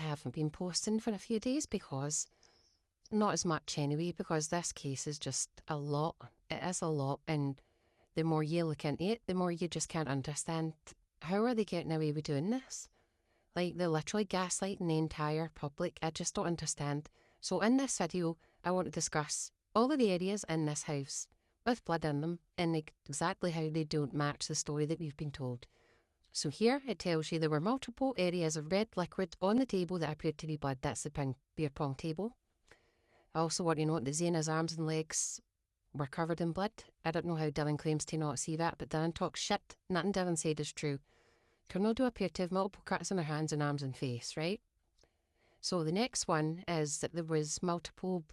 haven't been posting for a few days because, not as much anyway, because this case is just a lot. It is a lot, and the more you look into it, the more you just can't understand how are they getting away with doing this? Like, they're literally gaslighting the entire public. I just don't understand. So in this video, I want to discuss all of the areas in this house with blood in them and exactly how they don't match the story that we've been told. So here it tells you there were multiple areas of red liquid on the table that appeared to be blood. That's the beer pong table. I also want to note that Zaina's arms and legs were covered in blood. I don't know how Dylan claims to not see that, but Dylan talks shit. Nothing Dylan said is true. Tornado appeared to have multiple cuts on her hands and arms and face, right? So the next one is that there was multiple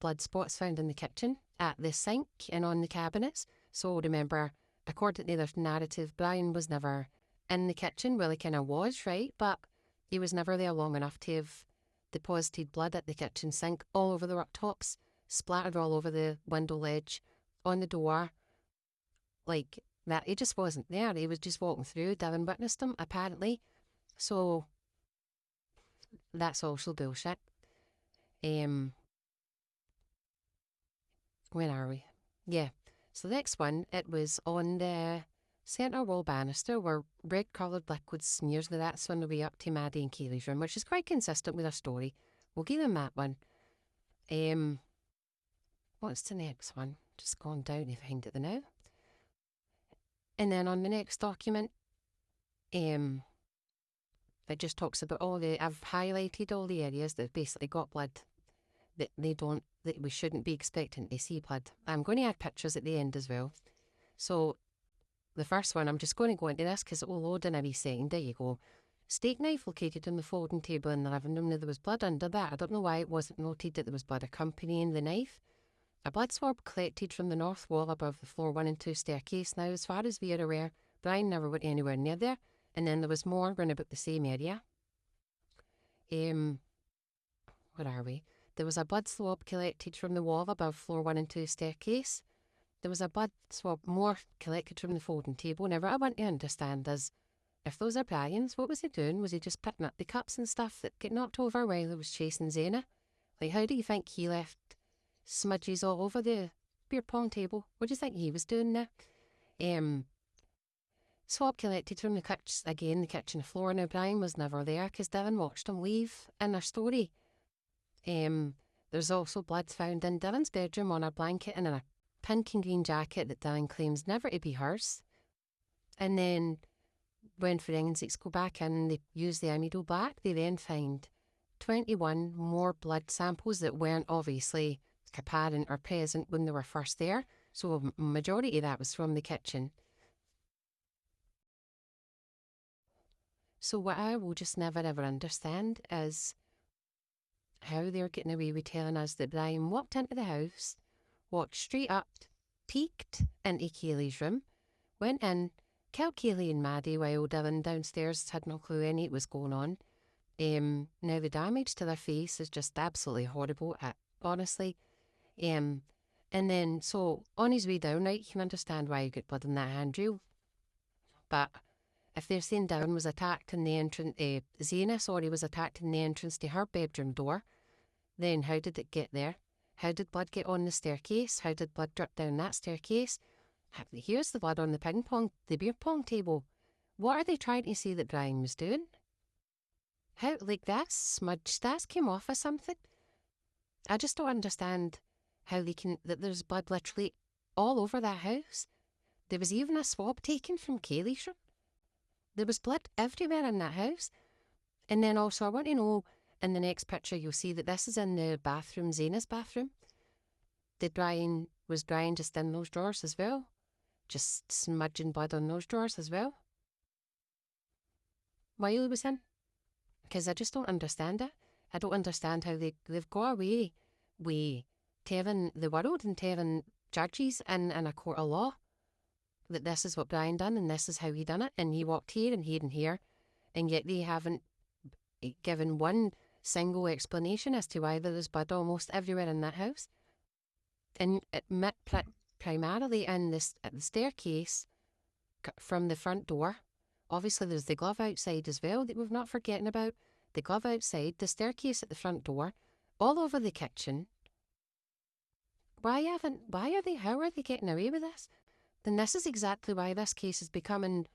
blood spots found in the kitchen, at the sink and on the cabinets. So remember, according to their narrative, Brian was never in the kitchen. Well, he kind of was, right? But he was never there long enough to have deposited blood at the kitchen sink, all over the worktops, splattered all over the window ledge, on the door. Like that, he just wasn't there. He was just walking through. Dylan witnessed him, apparently. So that's also bullshit. Where are we? Yeah. So the next one, it was on the centre wall banister where red coloured liquid smears. Now that's on the way up to Maddie and Kaylee's room, which is quite consistent with our story. We'll give them that one. What's the next one? Just gone down to find it now. And then on the next document, it just talks about I've highlighted all the areas that basically got blood that we shouldn't be expecting to see blood. I'm going to add pictures at the end as well. So the first one, I'm just going to go into this because it will load in every second. There you go. Steak knife located on the folding table in the living room. Now there was blood under that. I don't know why it wasn't noted that there was blood accompanying the knife. A blood swab collected from the north wall above the floor 1 and 2 staircase. Now, as far as we are aware, Brian never went anywhere near there. And then there was more round about the same area. Where are we? There was a blood swab collected from the wall above floor 1 and 2 staircase. There was a blood swab more collected from the folding table. Now, what I want to understand is, if those are Brian's, what was he doing? Was he just picking up the cups and stuff that get knocked over while he was chasing Zaina? Like, how do you think he left smudges all over the beer pong table? What do you think he was doing there? Swab collected from the kitchen floor. Now, Brian was never there because Dylan watched him leave in our story. There's also blood found in Dylan's bedroom on a blanket and in a pink and green jacket that Dylan claims never to be hers. And then when forensics go back in and they use the amido black, they then find 21 more blood samples that weren't obviously apparent or present when they were first there. So a majority of that was from the kitchen. So what I will just never ever understand is how they're getting away with telling us that Brian walked into the house, walked straight up, peeked into Kaylee's room, went in, killed Kaylee and Maddie while Dylan downstairs had no clue any it was going on. Now the damage to their face is just absolutely horrible, honestly. And then, so on his way down, right, you can understand why he got blood in that handrail. But if they're saying Dylan was attacked in the entrance, Zaina, was attacked in the entrance to her bedroom door, then how did it get there? How did blood get on the staircase? How did blood drip down that staircase? Here's the blood on the beer pong table. What are they trying to say that Brian was doing? How, like, that smudge, that came off of something? I just don't understand how that there's blood literally all over that house. There was even a swab taken from Kaylee's room. There was blood everywhere in that house. And then also, I want to know, in the next picture, you'll see that this is in the bathroom, Zaina's bathroom. Was Brian just in those drawers as well? Just smudging blood on those drawers as well? While he was in? Because I just don't understand it. I don't understand how they've got away with telling the world and telling judges in a court of law that this is what Brian done and this is how he done it, and he walked here and here, and yet they haven't given one single explanation as to why there was blood almost everywhere in that house. And primarily at the staircase from the front door. Obviously there's the glove outside as well that we're not forgetting about, the glove outside, the staircase at the front door, all over the kitchen. How are they getting away with this? Then this is exactly why this case is becoming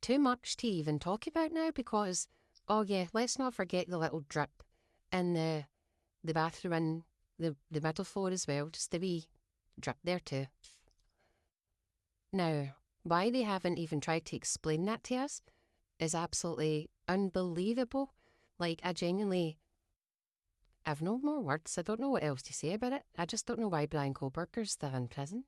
too much to even talk about now, because, oh yeah, let's not forget the little drip in the bathroom and the middle floor as well, just a wee drip there too. Now, why they haven't even tried to explain that to us is absolutely unbelievable. Like, I've no more words. I don't know what else to say about it. I just don't know why Brian Kohlberger's still in prison.